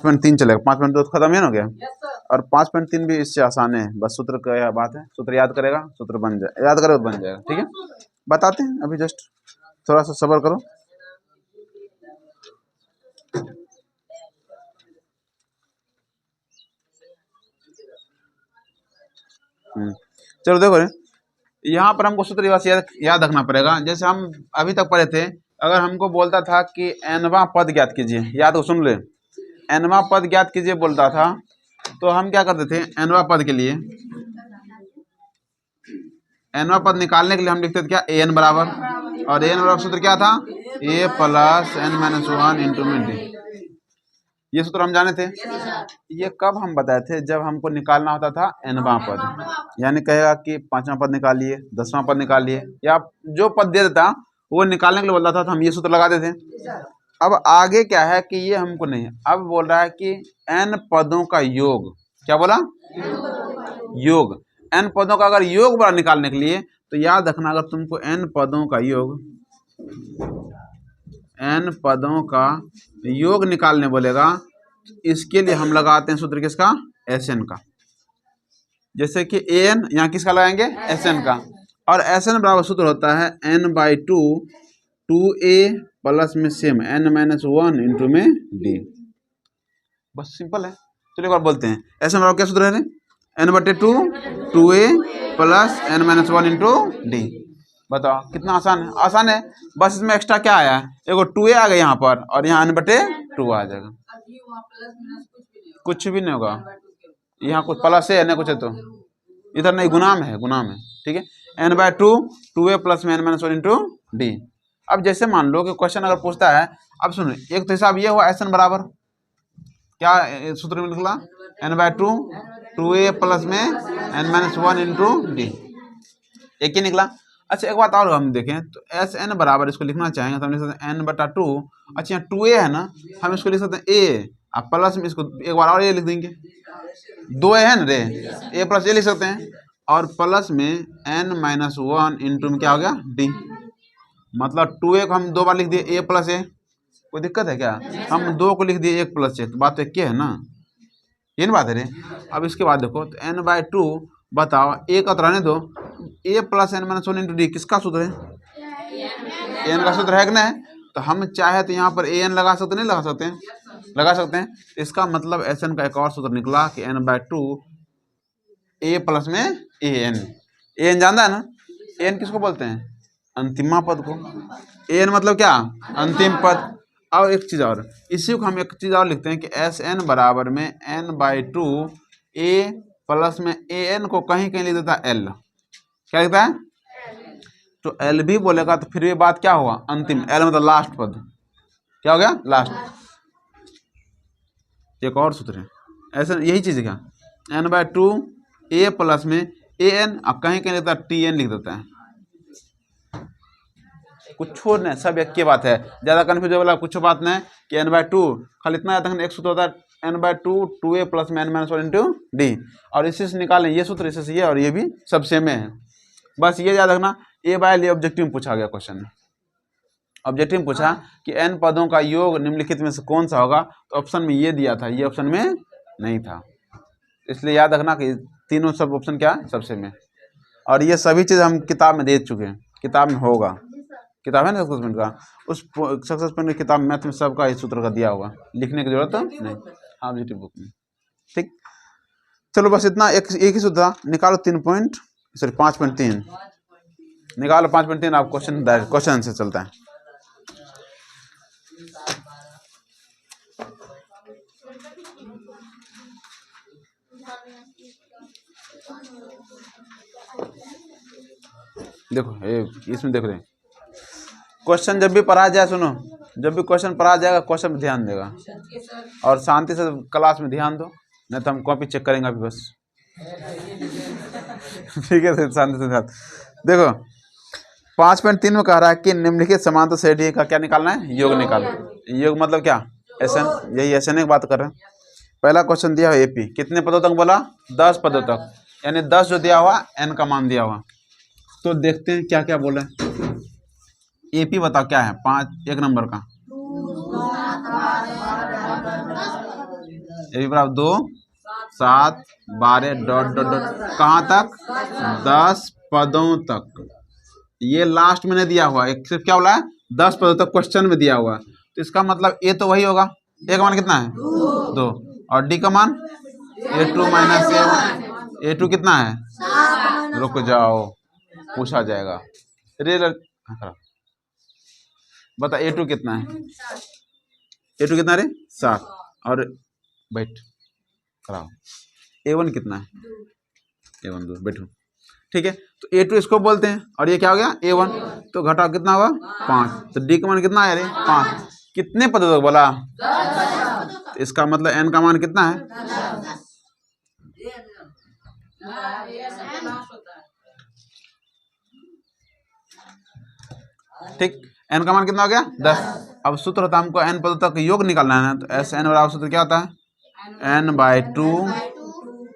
5.3 चलेगा, 5.2 तो खत्म ही हो गया। और 5.3 भी इससे आसान है, बस सूत्र का बात है, सूत्र याद करेगा, सूत्र बन जाए, याद करेगा तो बन जाएगा। ठीक है, बताते हैं अभी, जस्ट थोड़ा सा सब्र करो। चलो देखो, यहाँ पर हमको सूत्र याद रखना पड़ेगा। जैसे हम अभी तक पढ़े थे, अगर हमको बोलता था कि nवां पद ज्ञात कीजिए, याद हो, सुन ले, nवां पद ज्ञात कीजिए बोलता था, तो हम क्या करते थे, nवां पद के लिए, nवां पद निकालने के लिए हम लिखते थे क्या, an बराबर, और an बराबर सूत्र क्या था, a plus n minus 1 into में d। ये सूत्र हम जाने थे। ये कब हम बताए थे, जब हमको निकालना होता था nवां पद, यानी कहेगा कि 5वां पद निकालिए, 10वां पद निकालिए, या जो पद दे देता वो निकालने के लिए बोलता था, तो हम ये सूत्र लगाते थे। अब आगे क्या है कि ये हमको नहीं है, अब बोल रहा है कि n पदों का योग, क्या बोला, योग, n पदों का अगर योग बड़ा निकालने के लिए, तो याद रखना, अगर तुमको n पदों का योग, n पदों का योग निकालने बोलेगा, इसके लिए हम लगाते हैं सूत्र किसका, Sn का। जैसे कि an यहाँ किसका लगाएंगे, Sn का, और Sn बराबर सूत्र होता है n/2 2a प्लस में सेम n माइनस 1 इंटू में d। बस सिंपल है। चलिए एक बार बोलते हैं, Sn बराबर क्या सूत्र है, n/2 2a plus n minus 1 into d। बताओ कितना आसान है, आसान है। बस इसमें एक्स्ट्रा क्या आया है, एगो 2a आ गया यहाँ पर, और यहाँ n/2 आ जाएगा, कुछ भी नहीं होगा, यहाँ कुछ प्लस है, न कुछ है, तो इधर नहीं, गुना में है, गुना में। ठीक है, n/2 2a प्लस में n माइनस 1 इंटू डी। अब जैसे मान लो कि क्वेश्चन अगर पूछता है, अब सुनो, एक तो हिसाब ये हुआ Sn बराबर क्या सूत्र में निकला, n/2 2a प्लस में n माइनस 1 इंटू डी, एक ही निकला। अच्छा एक बात और हम देखें तो Sn बराबर इसको लिखना चाहेंगे तो हम लिख सकते हैं n/2। अच्छा यहाँ 2a है ना, हम इसको लिख सकते हैं a, अब प्लस में इसको एक बार और a लिख देंगे, 2a है ना रे, a प्लस a लिख सकते हैं, और प्लस में n माइनस 1 इंटू में क्या हो गया d। मतलब 2a को हम 2 बार लिख दिए a प्लस a, कोई दिक्कत है क्या, हम 2 को लिख दिए 1 प्लस a, तो बात तो एक है ना, ये ना बात है रे। अब इसके बाद देखो तो n/2, बताओ a का तो रहने दो, a plus n minus 1 into D किसका सूत्र है, an का सूत्र है कि नहीं, तो हम चाहे तो यहाँ पर an लगा सकते, नहीं लगा सकते हैं, लगा सकते हैं। इसका मतलब Sn का एक और सूत्र निकला कि n/2 a प्लस में an जानता है ना, an किसको बोलते हैं, अंतिमा पद को, an मतलब क्या, अंतिम पद। और एक चीज़ और, इसी को हम एक चीज़ और लिखते हैं कि Sn बराबर में n/2 a प्लस में an को कहीं कहीं लिख देता है l, क्या लिखता है, तो l भी बोलेगा तो फिर ये बात क्या हुआ, अंतिम, l मतलब लास्ट पद, क्या हो गया, लास्ट। एक और सूत्र है ऐसा, यही चीज़ है क्या, n/2 a प्लस में an, अब कहीं कहीं लिखता है tn लिख देता है, कुछ छोड़ नहीं, सब एक की बात है, ज़्यादा कन्फ्यूज वाला कुछ बात नहीं कि n/2 खाली इतना याद रखना, एक सूत्र होता है n/2 2a प्लस में n माइनस 1 इंटू डी, और इसी से निकालें ये सूत्र, इसी से ये, और ये भी सब सेम है। बस ये याद रखना, a/l ऑब्जेक्टिव में पूछा गया क्वेश्चन में, ऑब्जेक्टिव में पूछा कि n पदों का योग निम्नलिखित में से कौन सा होगा, तो ऑप्शन में ये दिया था, ये ऑप्शन में नहीं था, इसलिए याद रखना कि तीनों सब ऑप्शन क्या है, सबसे में। और ये सभी चीज़ हम किताब में दे चुके हैं, किताब में होगा, किताब है ना सक्सेस पॉइंट का, उस सक्सेस पॉइंट की किताब मैथ में सबका इस सूत्र का दिया हुआ, लिखने की जरूरत नहीं, हाँ ऑब्जेक्टिव बुक में। ठीक, चलो बस इतना, एक ही सूत्र निकालो, 3 पॉइंट, सॉरी 5.3 निकालो, 5.3 आप क्वेश्चन से चलता है। देखो इसमें देख रहे हैं, क्वेश्चन जब भी पढ़ा जाए, सुनो, जब भी क्वेश्चन पढ़ा जाएगा क्वेश्चन में ध्यान देगा, और शांति से क्लास में ध्यान दो, नहीं तो हम कॉपी चेक करेंगे अभी बस। ठीक है, शांति से ध्यान देखो। 5.3 में कह रहा है कि निम्नलिखित समांतर श्रेणी का क्या निकालना है, योग निकालना। योग मतलब क्या, Sn, यही Sn की बात कर रहे हैं। पहला क्वेश्चन दिया हुआ AP, कितने पदों तक बोला, 10 पदों तक, यानी 10 जो दिया हुआ, n का मान दिया हुआ। तो देखते हैं क्या क्या बोले। AP बताओ क्या है, 1 नंबर का ये भी बराबर 2 7 12 डॉट डॉट डॉट कहाँ तक 10 पदों तक। ये लास्ट में नहीं दिया हुआ है, सिर्फ क्या बोला है 10 पदों तक क्वेश्चन में दिया हुआ है। तो इसका मतलब ए तो वही होगा, ए का मान कितना है 2 और डी का मान A2 माइनस A1। A2 कितना है रुक जाओ पूछा जाएगा बता A2 कितना है, A2 कितना रे 7 और बैठ कराओ A1 कितना है A1 2 बैठो ठीक है। तो A2 इसको बोलते हैं और ये क्या हो गया A1, तो घटाओ कितना हुआ 5, तो D का मान कितना है रे 5। कितने पदों तक बोला, तो इसका मतलब N का मान कितना है ठीक, N का मान कितना हो गया 10। अब सूत्र होता है हमको N पदों तक योग निकालना है, तो एस N बराबर सूत्र क्या होता है N/2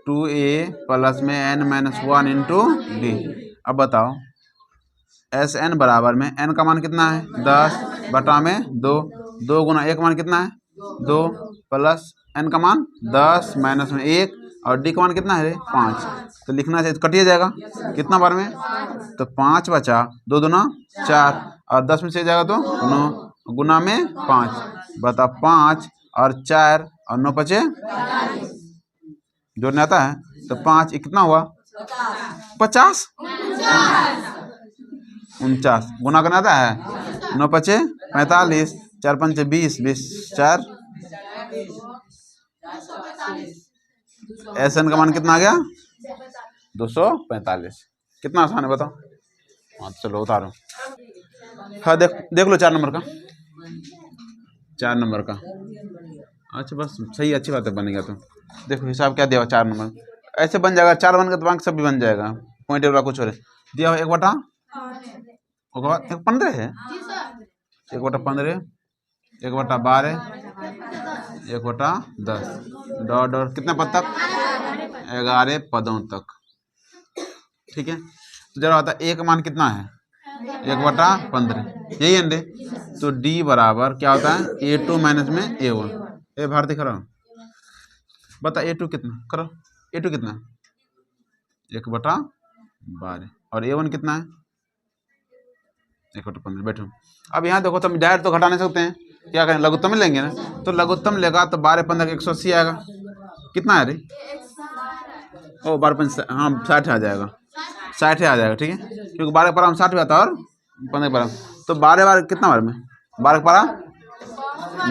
2a प्लस में N माइनस 1 इंटू डी। अब बताओ एस एन बराबर में N का मान कितना है 10 बटा में 2, 2 गुना 1 मान कितना है 2 प्लस N का मान 10 माइनस में 1 और डी का मान कितना है 5। तो लिखना चाहिए, तो कटिए जाएगा कितना बार में, तो 5 बचा 2 दूना 4 और 10 में से जाएगा तो 9 गुना में 5 बता 5 और 4 और 9 बचे जोड़ने आता है, तो 5 कितना हुआ 50 49 गुना करना आता है 9 पचे 45 4 पंचे 20 20 4 एस एन का मान कितना आ गया 245। कितना आसान है बताओ। हाँ चलो उतारो। हाँ देख लो 4 नंबर का, 4 नंबर का। अच्छा बस सही अच्छी बात है बनेगा। तो देखो हिसाब क्या दिया 4 नंबर ऐसे बन जाएगा, 4 बन गया तो बाकी सब भी बन जाएगा। पॉइंट वाला कुछ और दिया हो 1/15 है 1/15 1/12 1/10 डॉट कितने पद तक 11 पदों तक ठीक है। तो जरा आता है A का मान कितना है 1/15 यही है। तो D बराबर क्या होता है A2 माइनस में A1। ए भारती करो बता A2 कितना करो, A2 कितना 1/12 और A1 कितना है 1/15 बैठो। अब यहाँ देखो तुम डायरेक्ट तो घटा नहीं सकते हैं, क्या करें लघुत्तम लेंगे ना, तो लघुत्तम लेगा तो 12 15 180 आएगा। कितना है रे ओ 12 5 हाँ 60 आ जाएगा, 60 आ जाएगा ठीक है, क्योंकि 12 पर हम 60 आता और 15 पर तो 12 बार कितना बार में 12 पर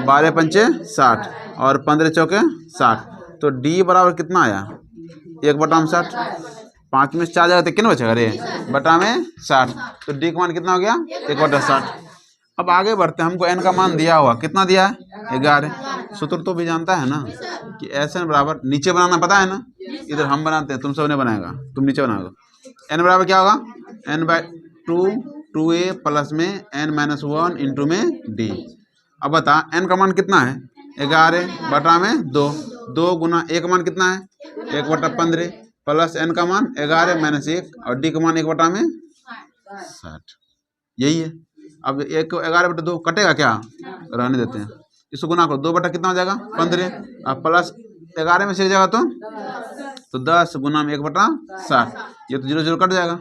12 पंचे 60 और 15 चौके 60। तो D बराबर कितना आया 1/60, 5 में 4 जाएगा तो कितना बचेगा रे बटा में 60। तो D का मान कितना हो गया 1/60। अब आगे बढ़ते हैं, हमको N का मान दिया हुआ कितना दिया है 11। सूत्र तो भी जानता है ना कि SN बराबर नीचे बनाना पता है ना, इधर हम बनाते हैं तुम सब ने बनाएगा, तुम नीचे बनाओगे। N बराबर क्या होगा N/2 2a प्लस में N माइनस 1 इंटू में D। अब बता N का मान कितना है 11 बटा में 2, 2 गुना 1 मान कितना है 1/15 प्लस N का मान 11 माइनस 1 और D का मान 1/60 यही है। अब 11/2 कटेगा क्या रहने देते हैं, इसको गुना करो 2 बटा कितना हो जाएगा 15 अब प्लस 11 में से जाएगा तो 10 गुना में 1/60 ये तो 0 0 कट जाएगा।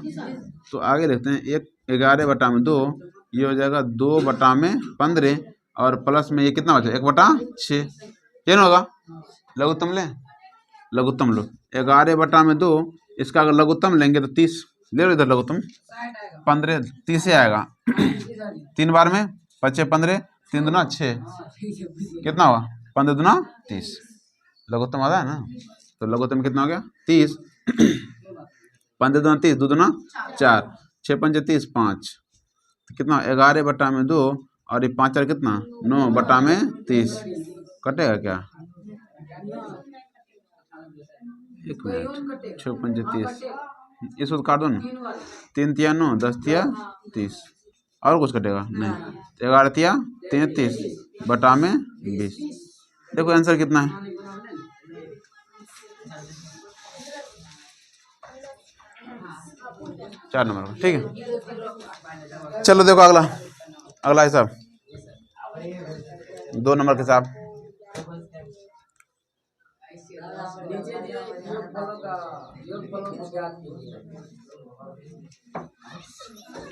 तो आगे देखते हैं 11/2 ये हो जाएगा 2/15 और प्लस में ये कितना बचा 1/6 ये ना होगा। लघुत्तम ले लघुत्तम लो 11/2 इसका अगर लघुत्तम लेंगे तो 30 ले लो इधर लघुत्तम 15 30 से आएगा 3 बार में 5 15 3 दूना 6 कितना हुआ 15 दूना 30 लघुत्तम आता है ना। तो लघुत्तम कितना हो गया 30 15 दूना 30 2 दूना 4 6 पंचे 30 5 तो कितना 11/2 और ये 5 4 कितना 9/30 कटेगा क्या 1 मिनट 6 पंचे 30 इसको तो काट दो ना 3 तिया 9 10 तिया 30 और कुछ कटेगा नहीं 11 तिया 33 बटा में 20। देखो आंसर कितना है 4 नंबर का ठीक है। चलो देखो अगला हिसाब 2 नंबर के हिसाब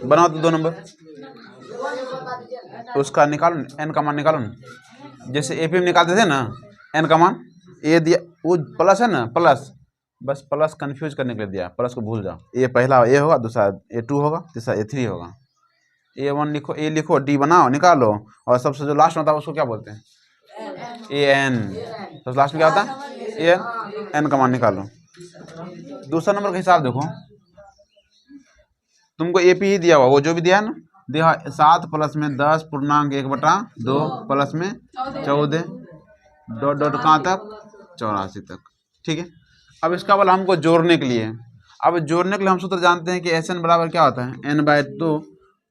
बनाओ तो 2 नंबर उसका निकालो, एन का मान निकालो ना, जैसे एपी में निकालते थे ना एन का मान, ए दिया वो प्लस है ना, प्लस बस प्लस कंफ्यूज करने के लिए दिया, प्लस को भूल जाओ। ए पहला ए होगा, दूसरा ए2 होगा, तीसरा ए3 होगा। ए1 लिखो, ए लिखो, डी बनाओ, निकालो, और सबसे जो लास्ट में होता है उसको क्या बोलते हैं? A N. सबसे लास्ट में क्या होता है? A N. एन का मान निकालो। दूसरा नंबर का हिसाब देखो, तुमको एपी ही दिया हुआ, वो जो भी दिया है ना, दिया 7 प्लस में 10 पूर्णांक 1/2 प्लस में 14 डॉट डॉट कहाँ तक? 84 तक। ठीक है, अब इसका वाला हमको जोड़ने के लिए, अब जोड़ने के लिए हम सूत्र जानते हैं कि एस एन बराबर क्या होता है? n/2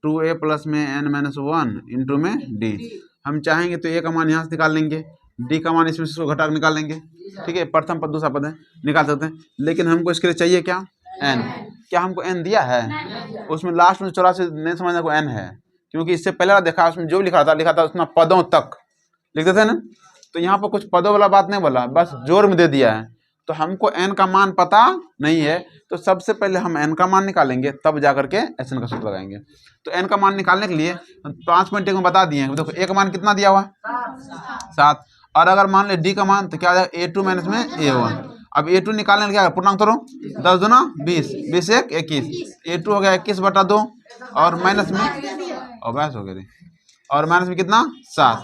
2a प्लस में n-1 इंटू में d। हम चाहेंगे तो a का मान यहाँ से निकाल लेंगे, d का मान इसमें से घटा कर निकाल लेंगे। ठीक है, प्रथम पद दूसरा पद है, निकाल सकते हैं, लेकिन हमको इसके लिए चाहिए क्या? n। क्या हमको n दिया है? उसमें लास्ट में 84 नहीं समझने को n है, क्योंकि इससे पहले देखा उसमें जो लिखा था उसमें पदों तक लिखते थे ना, तो यहाँ पर कुछ पदों वाला बात नहीं बोला, बस जोड़ में दे दिया है। तो हमको n का मान पता नहीं है, तो सबसे पहले हम n का मान निकालेंगे, तब जाकर के एस एन का सूत्र लगाएंगे। तो n का मान निकालने के लिए 5.1 में बता दिए हैं। देखो a का मान कितना दिया हुआ? 7। और अगर मान ले d का मान तो क्या आ जाएगा? a2 माइनस में a1। अब a2 निकालने के लिए क्या पूर्णांक करो, 10 दूना 20, 20 1 21, a2 हो गया 21/2 और माइनस में, और बस हो गया, और माइनस में कितना? 7।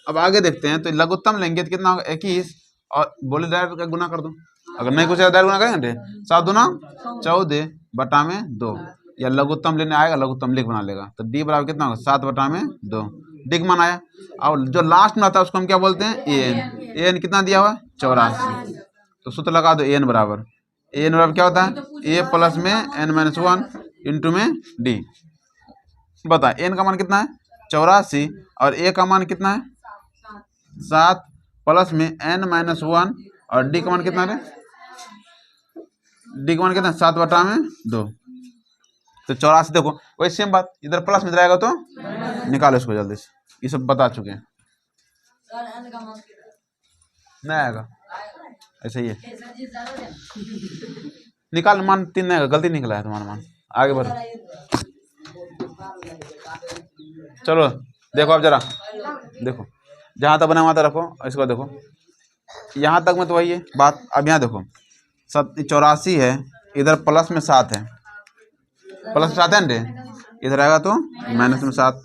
अब आगे देखते हैं, तो लघुत्तम लेंगे तो कितना होगा? 21, और बोले डायरेक्ट का गुना कर दो, अगर नहीं कुछ डायरेक्ट गुना करेंगे 7 दूना 14/2, या लघुत्तम लेने आएगा, लघुत्तम लिख बना लेगा, तो डी बराबर कितना होगा? 7/2। डी मान आया, और जो लास्ट में आता है उसको हम क्या बोलते हैं? A N. ए एन कितना दिया हुआ? 84। तो सूत्र लगा दो, ए एन बराबर क्या होता है? ए प्लस में n-1 इंटू में डी। बता एन का मान कितना है? 84, और ए का मान कितना है? 7 प्लस में n-1, और डी का मान कितना है? डी का मान कितना है? 7/2। तो 84 देखो, वही सेम बात, इधर प्लस में जाएगा तो निकालो इसको जल्दी से, ये सब बता चुके हैं। नहीं आएगा, ऐसे ही है, निकाल मान 3 नहीं आएगा, गलती निकला है तुम्हारा मान। आगे बढ़ो, चलो देखो, अब जरा देखो, जहाँ तक बना हुआ था रखो, इसको देखो, यहाँ तक में तो वही है बात। अब यहाँ देखो, 84 है, इधर प्लस में 7 है, प्लस में 7 है ना, इधर आएगा तो माइनस में 7।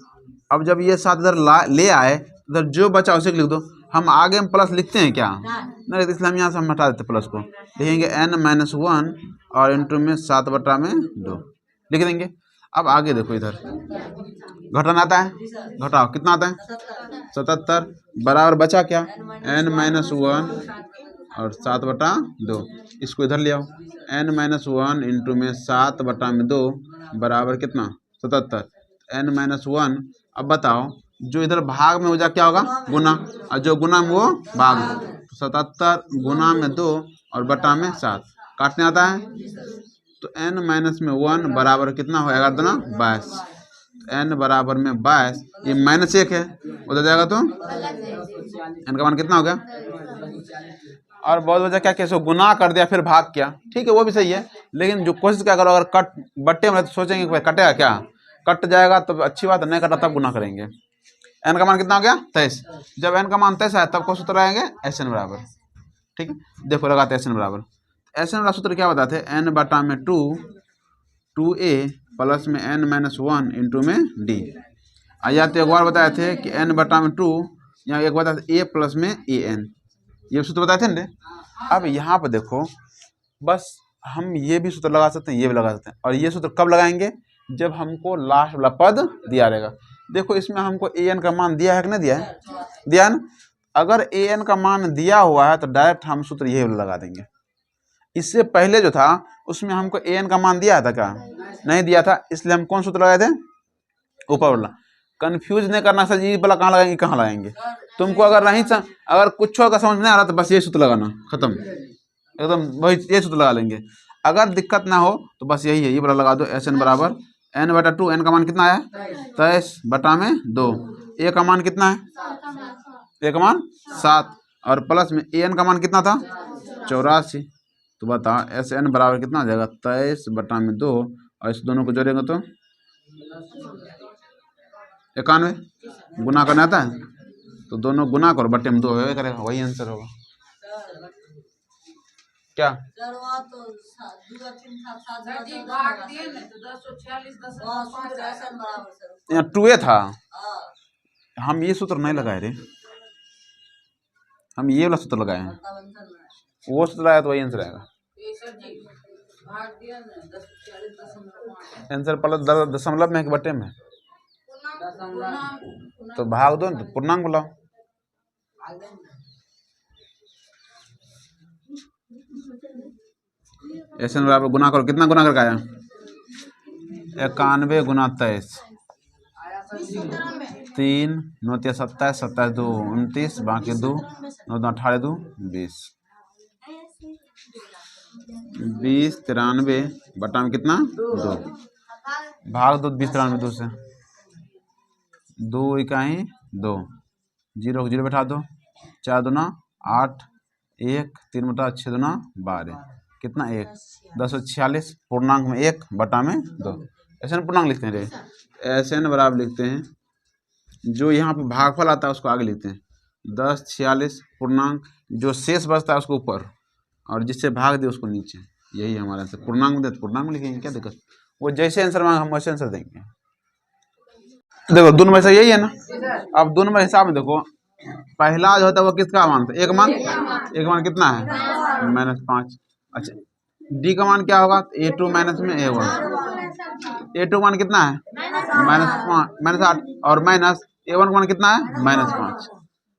अब जब ये 7 इधर ले आए, इधर जो बचा उसे लिख दो। हम आगे में प्लस लिखते हैं क्या? नहीं, इसलिए हम यहाँ से हम हटा देते प्लस को, लिखेंगे n-1 और इंटू में 7/2 लिख देंगे। अब आगे देखो, इधर घटाना आता है, घटाओ, कितना आता है? 77 बराबर बचा क्या? n-1 और 7/2, इसको इधर ले आओ, n-1 इंटू में 7/2 बराबर कितना? 77। n-1, अब बताओ, जो इधर भाग में हो जा क्या होगा? गुना, और जो गुना में वो भाग। 77 गुना में 2 और बटा में 7, काटने आता है, तो n-1 बराबर कितना हो? 11 दूना 22, n बराबर में 22, ये -1 है, उधर जाएगा तो n का मान कितना हो गया? और बहुत वजह क्या, कैसे गुना कर दिया फिर भाग किया, ठीक है वो भी सही है, लेकिन जो कोशिश क्या करो, अगर कट बट्टे में तो सोचेंगे भाई कटेगा क्या, कट जाएगा तो अच्छी बात है, नहीं कटा तब गुना करेंगे। n का मान कितना हो गया? 23। जब n का मान 23 है तब को सूत्र आएंगे एस एन बराबर। ठीक है, देखो लगाते एस एन बराबर, एस एन वाला सूत्र क्या बताते हैं? n/2 2a प्लस में n-1 इंटू में डी। या तो एक बार बताए थे कि n/2, यहाँ एक बताए थे a प्लस में an, ये सूत्र बताए थे ना। अब यहाँ पर देखो, बस हम ये भी सूत्र लगा सकते हैं, ये भी लगा सकते हैं, और ये सूत्र कब लगाएंगे? जब हमको लास्ट वाला पद दिया रहेगा। देखो इसमें हमको an का मान दिया है कि नहीं दिया है? दिया है ना। अगर an का मान दिया हुआ है तो डायरेक्ट हम सूत्र यही लगा देंगे। इससे पहले जो था उसमें हमको an का मान दिया था क्या? नहीं दिया था, इसलिए हम कौन सूत्र लगाए थे? ऊपर वाला। कंफ्यूज नहीं करना सर, ये वाला कहाँ लगाएंगे, कहाँ लगाएंगे। तुमको अगर नहीं अगर कुछ का समझ नहीं आ रहा तो बस ये सूत्र लगाना, खत्म, एकदम वही ये सूत्र लगा लेंगे। अगर दिक्कत ना हो तो बस यही है, ये वाला लगा दो, एस एन बराबर n/2, n का मान कितना है? 23/2, a का मान कितना है? a का मान 7, और प्लस में an का मान कितना था? 84। तो बता एस एन बराबर कितना आ जाएगा 23/2 और इस दोनों को जोड़ेंगे तो 91। गुना करना आता है तो दोनों गुना करो बट्टे में 2 होगा करेगा, वही आंसर होगा। क्या यहाँ 2a था, हम ये सूत्र नहीं लगाए रे, हम ये वाला सूत्र लगाए हैं, वो सूत्र आया तो वही आंसर आएगा। आंसर प्लस दशमलव में है कि बट्टे में? तो भाग दो तो पूर्णांक बुलाओ। ऐसे बराबर गुना करो, कितना गुना करके आया? 91 गुना 23, 3 9 3 27, 27 2 29, बाकी 2 9 2 18 2 20, 20 93 बटा में कितना 2, भाग दो 20 93 2 से, 2 इकाई 2, 0 को 0 बैठा दो, 4 दूना 8, 1 3 बटा 6 दूना 12, कितना 1 1046, पूर्णांक में 1 बटा में 2। ऐसे पूर्णांक लिखते हैं रे, ऐसे बराबर लिखते हैं, जो यहाँ पे भागफल आता है उसको आगे लिखते हैं, 1046 पूर्णांक, जो शेष बचता है उसको ऊपर और जिससे भाग दे उसको नीचे, यही हमारा आंसर। पूर्णांक में दे पूर्णांक में लिखेंगे, क्या दिक्कत, वो जैसे आंसर मांगे हम वैसे आंसर देंगे। देखो दोनों में से यही है ना, अब दोनों में हिसाब में देखो, पहला जो होता है वो किसका मान था, एक मान कितना है -5। अच्छा डी का मान क्या होगा, a2 माइनस में a1, a2 मान कितना है -8 और माइनस a1 का मान कितना है -5।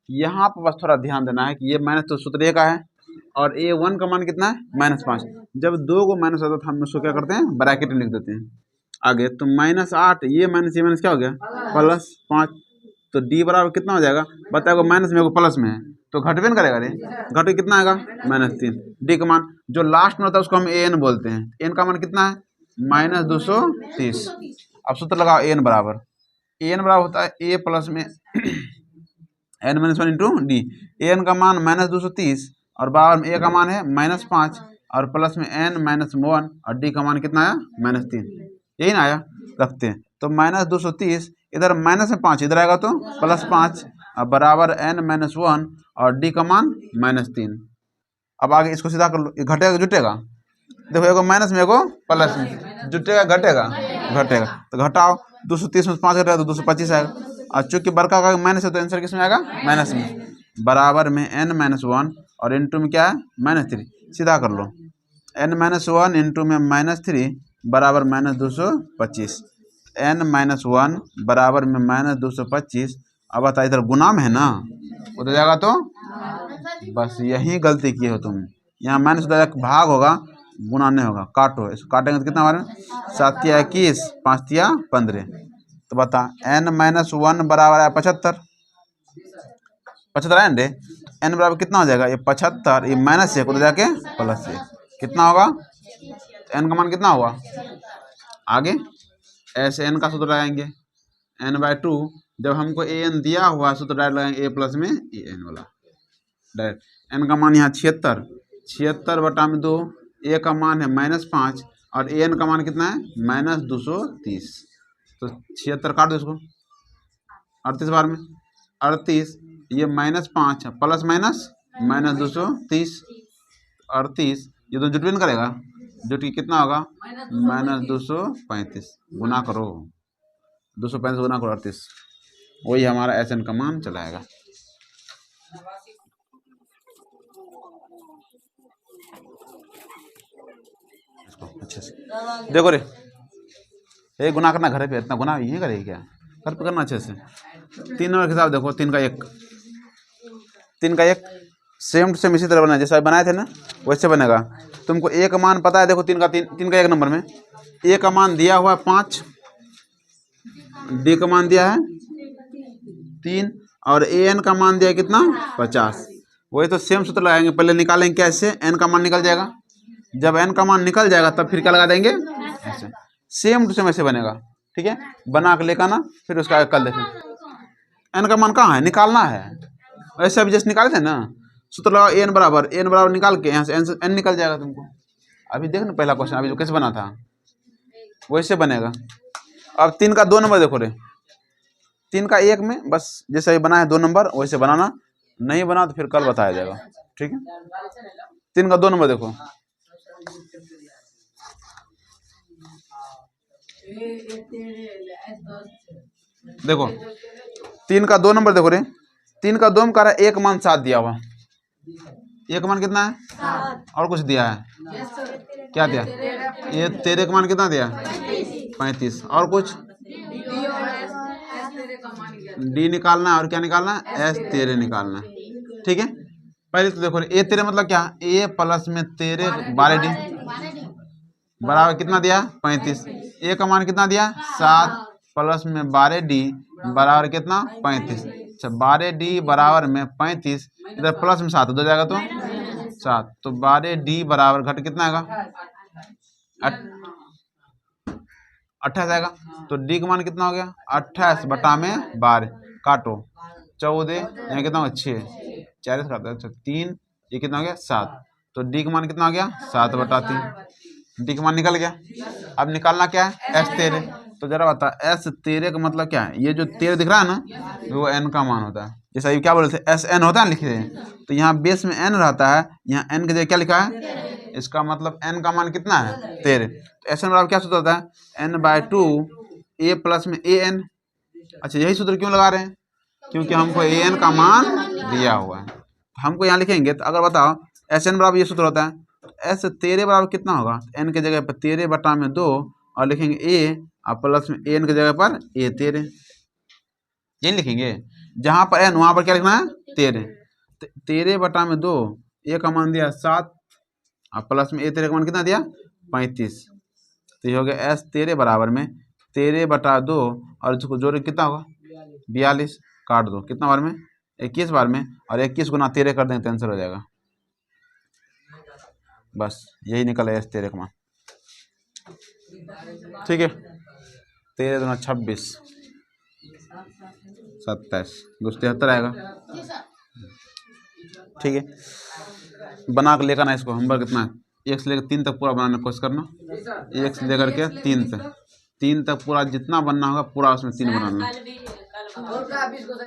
यहाँ पर बस थोड़ा ध्यान देना है कि ये माइनस तो सूत्र का है और a1 का मान कितना है -5। जब 2 को माइनस होता है तो हम उसको क्या करते हैं ब्रैकेट में लिख देते हैं आगे, तो -8 ये माइनस क्या हो गया +5, तो डी बराबर कितना हो जाएगा बताओ, माइनस में प्लस में है तो घटबे न करेगा रे, घट कितना आएगा -3। डी का मान जो लास्ट में होता है उसको हम एन बोलते हैं, एन का मान कितना है -230। अब सूत्र लगाओ, एन बराबर होता है ए प्लस में n-1 इंटू डी, एन का मान -230 और बराबर में ए का मान है -5 और प्लस में n-1 और डी का मान कितना आया -3, यही ना आया, रखते हैं तो -230 इधर -5 इधर आएगा तो +5 अब बराबर n-1 और डी का मान -3। अब आगे इसको सीधा कर लो, ये घटेगा जुटेगा, देखो एगो माइनस में एगो प्लस में, जुटेगा घटेगा, तो घटाओ 230 में 5 घटेगा तो 225 आएगा, और चूंकि बड़का का माइनस है तो आंसर किस में आएगा माइनस में, बराबर में n-1 और इंटू में क्या है -3, सीधा कर लो, n-1 इंटू में -3 बराबर -225, n-1 बराबर में -225। अब बता इधर गुना में है ना, उधर जाएगा तो बस यही गलती की हो तुम, यहाँ माइनस उधर भाग होगा गुना नहीं होगा, काटो, इसको काटेंगे तो कितना हमारे 7 या 21 5 या 15, तो बता n-1 बराबर है 75 है ना, n बराबर कितना हो जाएगा, ये 75 ये -1 उधर जाके +1 कितना होगा, n का मान कितना हुआ, आगे ऐसे n का सूत्र लगाएंगे n/2, जब हमको an दिया हुआ सूत्र डायरेक्ट लगाएंगे a प्लस में an वाला डायरेक्ट, n का मान यहाँ 76 बटा में 2, a का मान है -5 और an का मान कितना है -230, तो 76 काट दो इसको 38 बार में 38, ये -5 प्लस माइनस -230 38, ये तो जुट भी नहीं करेगा, जुट की कितना होगा -235, गुना करो 235 गुना करो 38, वही हमारा एस एन का मान चलाएगा। इसको अच्छे से देखो रे, ये गुना करना घर पे, इतना गुना यही करेगी क्या, घर पे करना अच्छे से। 3 नंबर के हिसाब देखो, 3 का 1 सेम टू सेम इसी तरह बना, जैसा बनाए थे ना वैसे बनेगा। तुमको ए का मान पता है, देखो 3 का 1 नंबर में ए का मान दिया हुआ है 5, डी का मान दिया है 3 और ए एन का मान दिया है कितना 50। वही तो सेम सूत्र लगाएंगे, पहले निकालेंगे कैसे, एन का मान निकल जाएगा, जब एन का मान निकल जाएगा तब फिर क्या लगा देंगे ऐसे, सेम टू सेम ऐसे बनेगा, ठीक है, बना के लेकर ना फिर उसका कल देखें। एन का मान कहाँ है, निकालना है, वैसे अभी जैसे निकाले थे ना, सूत्र लगाओ एन बराबर निकाल के यहाँ से एन निकल जाएगा तुमको। अभी देख ना पहला क्वेश्चन अभी जो कैसे बना था वैसे बनेगा। अब 3 का 2 नंबर देखो रे, 3 का 1 में बस जैसे अभी बना है 2 नंबर वैसे बनाना, नहीं बना तो फिर कल बताया जाएगा, ठीक है। 3 का 2 नंबर देखो, देखो 3 का 2 नंबर देखो रे, 3 का 2 में कह रहा है 1 मान 7 दिया हुआ, 1 मान कितना है 7 और कुछ दिया है, क्या दिया ये 13 का मान कितना दिया 35 और कुछ डी निकालना है और क्या निकालना है एस 13 निकालना है, ठीक है। पहले तो देखो ए 13 मतलब क्या, ए प्लस में 13 12 डी बराबर कितना दिया 35, ए का मान कितना दिया 7 प्लस में 12 डी बराबर कितना 35। अच्छा 12 डी बराबर में 35, इधर प्लस में 7 हो जाएगा तो 7, तो 12 डी बराबर घट कितना आएगा 28 आएगा। तो डी का मान कितना हो गया 28 बटा में 12 काटो 14 यहाँ कितना होगा 6 4 से काटो, अच्छा 3 ये कितना हो गया 7, तो डी का मान कितना हो गया 7 बटा 3, डी का मान निकल गया। अब निकालना क्या है एस 13, तो जरा बता एस 13 का मतलब क्या है, ये जो 13 दिख रहा है ना वो एन का मान होता है, जैसा ये क्या बोल रहे थे एस एन होता है लिखे हैं, तो यहाँ बेस में एन रहता है, यहाँ एन के जगह क्या लिखा है, इसका मतलब एन का मान कितना है 13, तो एस एन बराबर क्या सूत्र होता है n/2 ए प्लस में ए एन। अच्छा यही सूत्र क्यों लगा रहे हैं, क्योंकि हमको ए एन का मान दिया हुआ है, हमको यहाँ लिखेंगे तो अगर बताओ एस एन बराबर ये सूत्र होता है एस 13 बराबर कितना होगा, एन के जगह पर 13 बटा में 2 और लिखेंगे ए और प्लस में एन के जगह पर ए 13, यही लिखेंगे, जहाँ पर एन वहाँ पर क्या लिखना है 13, 13 बटा में 2 ए का मान दिया 7 और प्लस में ए 13 का मान कितना दिया 35, तो ये हो गया एस 13 बराबर में 13 बटा 2 और इसको जोड़ कितना होगा 42, काट दो कितना बार में 21 बार में, और 21 गुना 13 कर देंगे तो आंसर हो जाएगा, बस यही निकला एस 13 का मान, ठीक है। 13 दूना 26 27 273 आएगा, ठीक है। बना के लेकर ना इसको हम कितना 1 से लेकर 3 तक पूरा बनाने की कोशिश करना, 1 से लेकर के 3 तक पूरा जितना बनना होगा पूरा उसमें 3 बनाना।